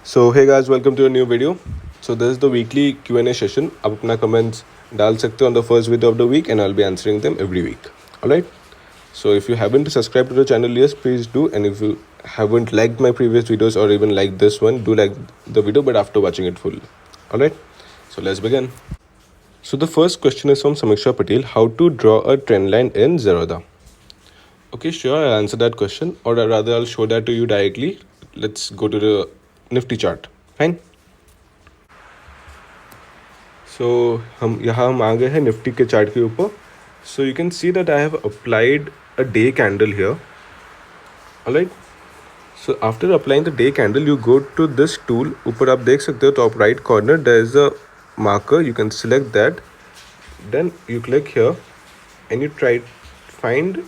So hey guys, welcome to a new video. So this is the weekly Q&A session. आप अपना comments डाल सकते हो on the first video of the week and I'll be answering them every week. Alright? So if you haven't subscribed to the channel yet, please do. And if you haven't liked my previous videos or even liked this one, do like the video but after watching it full. Alright? So let's begin. So the first question is from Samiksha Patel. How to draw a trend line in Zerodha? Okay, sure, I'll answer that question, or rather I'll show that to you directly. Let's go to the Nifty chart. Fine. So हम आ गए हैं Nifty के chart के ऊपर. So you can see that I have applied a day candle here. Alright. So after applying the day candle, you go to this tool. ऊपर आप देख सकते हो top right corner. There is a marker. You can select that. Then you click here, and you try find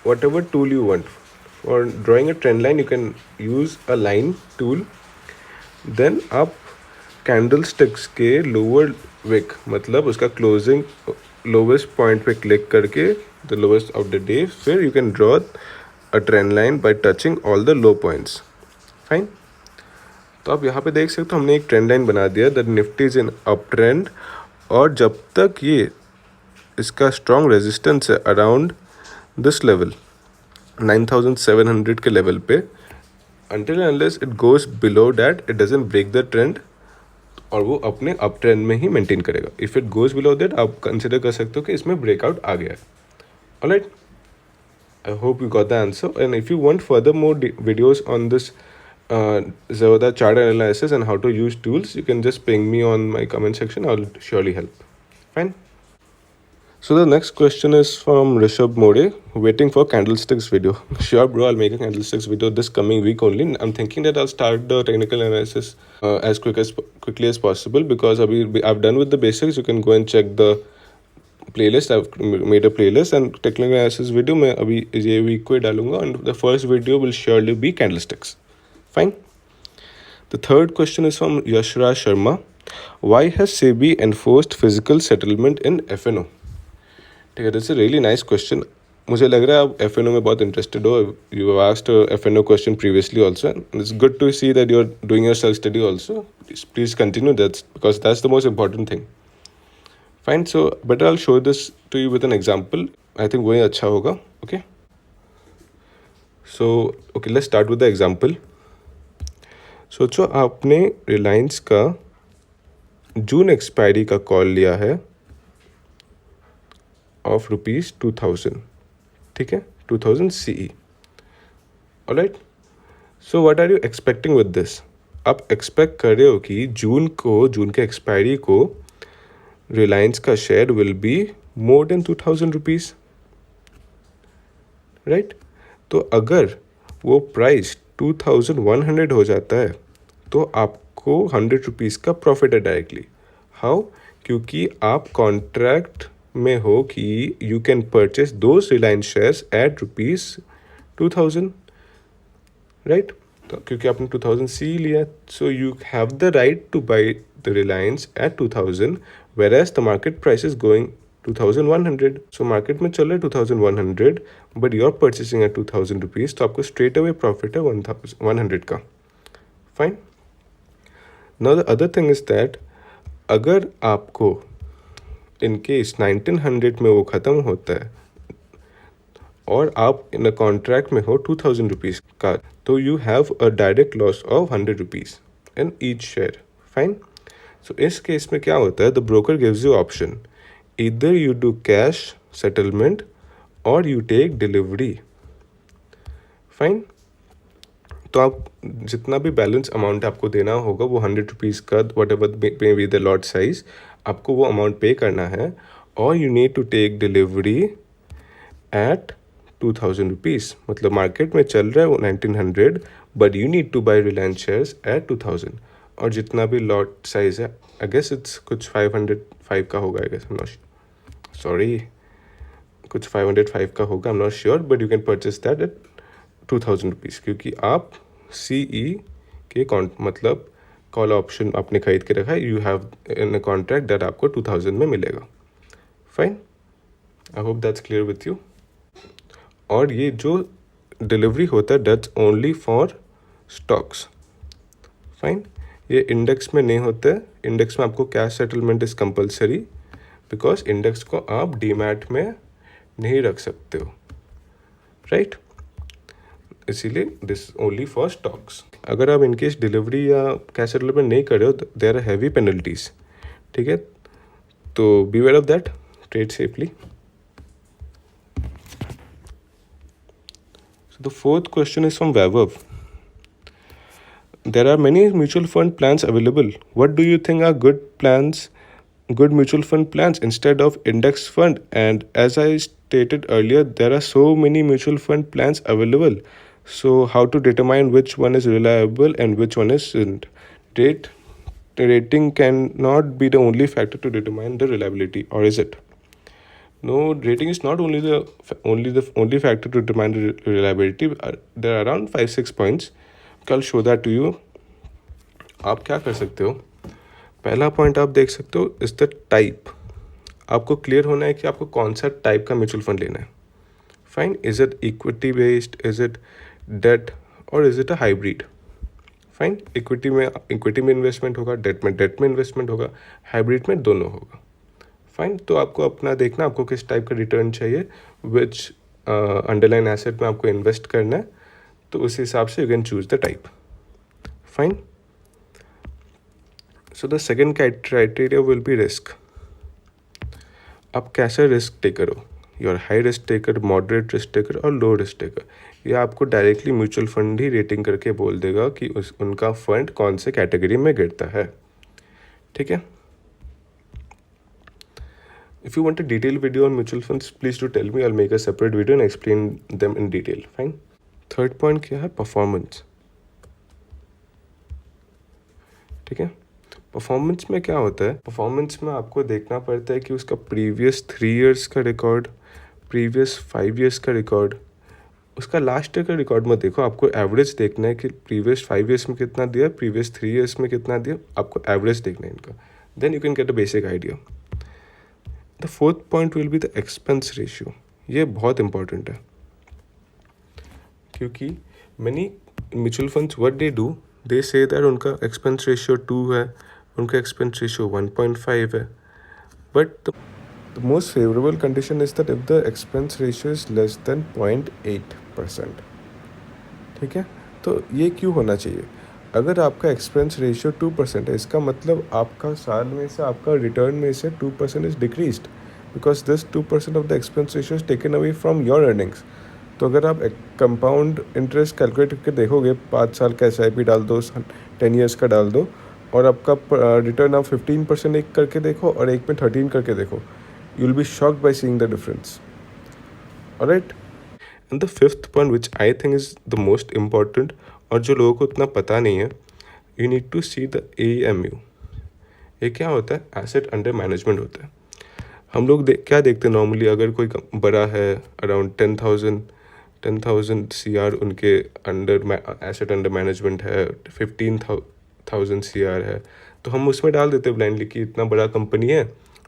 whatever tool you want. For drawing a trend line, you can use a line tool. Then आप candlesticks के lower wick मतलब उसका closing lowest point पे click करके the lowest of the day, फिर you can draw a trend line by touching all the low points. Fine. तो आप यहाँ पे देख सकते हो हमने एक ट्रेंड लाइन बना दिया. The Nifty is in up trend, और जब तक ये इसका स्ट्रॉन्ग रेजिस्टेंस है अराउंड दिस लेवल 9700 के लेवल पे, until and unless it goes below that, it doesn't break the trend, और वो अपने अप ट्रेंड में ही मेंटेन करेगा. If it goes below that, आप कंसिडर कर सकते हो कि इसमें ब्रेकआउट आ गया है. Alright, I hope you got the answer. And if you want further more videos on this Zerodha chart analysis and how to use tools, you can just ping me on my comment section. I'll surely help. Fine. So the next question is from Rishabh Mode, waiting for candlesticks video. Sure bro, I'll make a candlesticks video this coming week only. I'm thinking that I'll start the technical analysis as quickly as possible, because I've done with the basics. You can go and check the playlist. I've made a playlist, and technical analysis video मैं अभी ये week को डालूंगा, and the first video will surely be candlesticks. Fine. The third question is from Yashraj Sharma. Why has SEBI enforced physical settlement in FNO? ठीक है, that's a really nice question. मुझे लग रहा है आप FNO में बहुत इंटरेस्टेड हो. You have asked FNO question previously also, and it's good to see that you are doing your self study also. Please continue that's because that's the most important thing. Fine. So better I show this to you with an example. I think वही अच्छा होगा. Okay, so okay, let's start with the example. सोचो आपने रिलायंस का जून expiry का call लिया है of ₹2000. ठीक है, 2000 CE. Alright. So what are you expecting with this? आप एक्सपेक्ट कर रहे हो कि जून के एक्सपायरी को रिलायंस का share will be more than ₹2000. Right. तो अगर वो प्राइस 2100 हो जाता है तो आपको ₹100 का प्रॉफिट है डायरेक्टली. हाउ? क्योंकि आप कॉन्ट्रैक्ट में हो कि you can purchase those Reliance shares at ₹2000. Right. तो क्योंकि आपने 2000 CE लिया, so you have the right to buy the Reliance at 2000, whereas the market price is going 2100. So market में चल रहा है 2100, but you are purchasing at ₹2000, तो आपको स्ट्रेट अवे प्रॉफिट है 100 का. Fine. Now the other thing is that अगर आपको इन केस 1900 में वो ख़त्म होता है और आप इन अ कॉन्ट्रैक्ट में हो ₹2000 का, तो you have a direct loss of ₹100 in each share. Fine. So इस केस में क्या होता है, the broker gives you option. either you do cash settlement or you take delivery. Fine. तो आप जितना भी बैलेंस अमाउंट आपको देना होगा वो ₹100 का, whatever may be the lot size, आपको वो अमाउंट पे करना है. और you need to take delivery at ₹2000. मतलब मार्केट में चल रहा है वो 1900, but you need to buy Reliance shares at 2000. और जितना भी लॉट साइज है, आई गेस इट्स कुछ 505 का होगा. आई गेस सॉरी, कुछ 505 का होगा. I am not sure, but you can purchase that at ₹2000, क्योंकि आप CE के मतलब कॉल ऑप्शन आपने खरीद के रखा है. You have in a contract that आपको 2000 में मिलेगा. Fine. I hope that's clear with you. और ये जो डिलीवरी होता है that's only for stocks. Fine, ये इंडेक्स में नहीं होते। इंडेक्स में आपको cash settlement is compulsory, because index को आप डीमैट में नहीं रख सकते हो, राइट। इसीलिए दिस ओनली फॉर स्टॉक्स। अगर आप इनकेस डिलीवरी या कैश सेटलमेंट नहीं कर रहे हो, देयर आर हैवी पेनल्टीज, ठीक है। तो be aware of that, trade safely. So the fourth question is from Vaibhav. There are many mutual fund plans available. What do you think are good mutual fund plans instead of index fund? And as I stated earlier, there are so many mutual fund plans available. So how to determine which one is reliable and which one isn't? Rating cannot be the only factor to determine the reliability, or is it? No, rating is not only factor to determine the reliability. There are around 5-6 points. I'll show that to you. आप क्या कर सकते हो, पहला point आप देख सकते हो इज द टाइप। आपको क्लियर होना है कि आपको कौन सा टाइप का म्यूचुअल फंड लेना है। Fine, is it equity based, is it debt, और is it a hybrid. Fine, equity में इन्वेस्टमेंट होगा, डेट में इन्वेस्टमेंट होगा, हाइब्रिड में दोनों होगा। फाइन, तो आपको अपना देखना आपको किस टाइप का रिटर्न चाहिए, विच अंडरलाइन एसेट में आपको इन्वेस्ट करना है, तो उस हिसाब से you can choose the type. Fine, so the second criteria will be risk. आप कैसा रिस्क टेकर हो, your high risk taker, moderate risk taker और लो रिस्क टेकर। ये आपको डायरेक्टली म्यूचुअल फंड ही रेटिंग करके बोल देगा कि उनका फंड कौन से कैटेगरी में गिरता है, ठीक है। If you want a detailed video on mutual funds, please do tell me. I'll make a separate video and explain them in detail. Fine. Third point क्या है, परफॉर्मेंस, ठीक है। परफॉर्मेंस में क्या होता है, परफॉर्मेंस में आपको देखना पड़ता है कि उसका प्रीवियस 3 ईयर्स का रिकॉर्ड, प्रीवियस 5 ईयर्स का रिकॉर्ड, उसका लास्ट ईयर का रिकॉर्ड मत देखो। आपको एवरेज देखना है कि प्रीवियस 5 ईयर्स में कितना दिया, प्रीवियस 3 ईयर्स में कितना दिया, आपको एवरेज देखना है इनका। Then you can get a basic idea. The fourth point will be the expense ratio. ये बहुत इंपॉर्टेंट है, क्योंकि many mutual funds what they do, they say that उनका एक्सपेंस रेशियो 2 है, उनका एक्सपेंस रेशियो 1.5 है, but the most favourable condition is that if the expense ratio is less than 0.8%, ठीक है। तो ये क्यों होना चाहिए, अगर आपका एक्सपेंस रेशियो 2% है, इसका मतलब आपका साल में से आपका रिटर्न में से 2% is decreased, because this 2% of the expense ratio is taken away from your earnings. तो अगर आप कंपाउंड इंटरेस्ट कैलकुलेट करके देखोगे, 5 साल का SIP डाल दो, 10 ईयर्स का डाल दो, और आपका रिटर्न आप 15% एक करके देखो और एक में 13 करके देखो, you will be shocked by seeing the difference, alright. And the fifth point which I think is the most important, और जो लोगों को उतना पता नहीं है, you need to see the AUM। ये क्या होता है, एसेट अंडर मैनेजमेंट होता है। हम लोग क्या देखते हैं नॉर्मली, अगर कोई बड़ा है, अराउंड 10,000 CR उनके अंडर एसेट अंडर मैनेजमेंट है, 15,000 CR है, तो हम उसमें डाल देते ब्लाइंडली कि इतना बड़ा कंपनी है,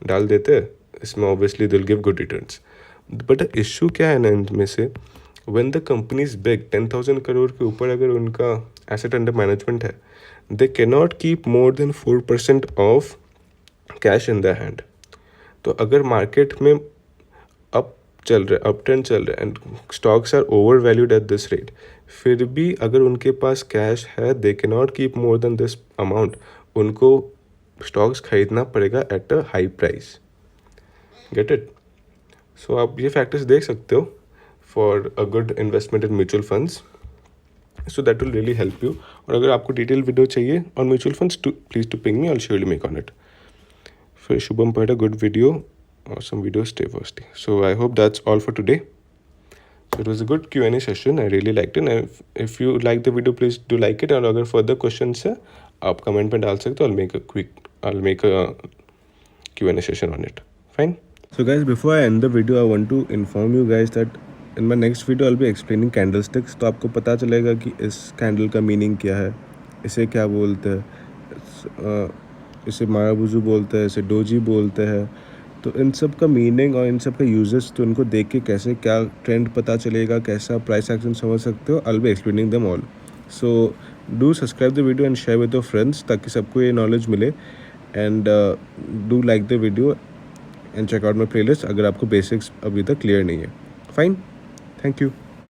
डाल देते, इसमें obviously will give good returns. But issue क्या है ना इनमें से, when the company is big, 10,000 crore के ऊपर अगर उनका एसेट अंडर मैनेजमेंट है, they cannot keep more than 4% of cash in the hand. तो अगर मार्केट में अप ट्रेंड चल रहा है and stocks are over valued at this rate, फिर भी अगर उनके पास कैश है, they can not keep more then this amount, उनको स्टॉक्स खरीदना पड़ेगा at a high price, get it. So आप ये फैक्टर्स देख सकते हो for a good investment in mutual funds, so that will really help you. और अगर आपको डिटेल वीडियो चाहिए on mutual funds, please to ping me, I will surely make on it. For Shubham put a good video or some videos stay first. So I hope that's all for today. So it was a good Q&A session. I really liked it. And if you like the video, please do like it. And अगर further questions है, आप comment में डाल सकते हो. I'll make a Q&A session on it. Fine. So guys, before I end the video, I want to inform you guys that in my next video I'll be explaining candlesticks. तो आपको पता चलेगा कि इस कैंडल का meaning क्या है, इसे क्या बोलते हैं, इसे मायाबुजू बोलते हैं, इसे डोजी बोलते हैं। तो इन सब का मीनिंग और इन सब का यूजेस, तो उनको देख के कैसे क्या ट्रेंड पता चलेगा, कैसा प्राइस एक्शन समझ सकते हो, I will be explaining them all. So do subscribe the video and share with your friends ताकि सबको ये नॉलेज मिले। And do like the video and check out my playlist अगर आपको बेसिक्स अभी तक क्लियर नहीं है। Fine, thank you.